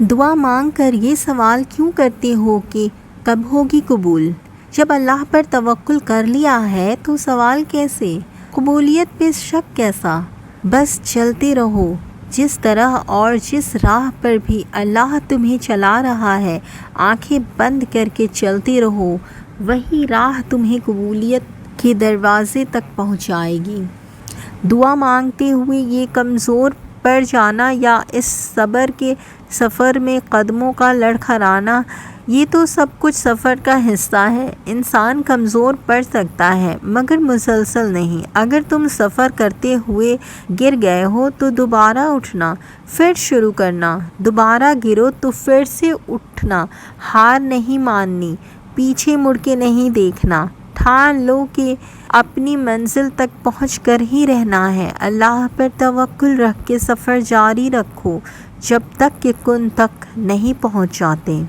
دعا مانگ کر یہ سوال کیوں کرتے ہو کہ کب ہوگی قبول؟ جب اللہ پر توکل کر لیا ہے تو سوال کیسے؟ قبولیت پہ شک کیسا؟ بس چلتے رہو جس طرح اور جس راہ پر بھی اللہ تمہیں چلا رہا ہے، آنکھیں بند کر کے چلتے رہو، وہی راہ تمہیں قبولیت کے دروازے تک پہنچائے گی۔ دعا مانگتے ہوئے یہ کمزور پڑ جانا یا اس صبر کے سفر میں قدموں کا لڑکھڑانا، یہ تو سب کچھ سفر کا حصہ ہے۔ انسان کمزور پڑ سکتا ہے مگر مسلسل نہیں۔ اگر تم سفر کرتے ہوئے گر گئے ہو تو دوبارہ اٹھنا، پھر شروع کرنا، دوبارہ گرو تو پھر سے اٹھنا، ہار نہیں ماننی، پیچھے مڑ کے نہیں دیکھنا، ٹھان لو کہ اپنی منزل تک پہنچ کر ہی رہنا ہے۔ اللہ پر توکل رکھ کے سفر جاری رکھو جب تک کہ کن تک نہیں پہنچ جاتے۔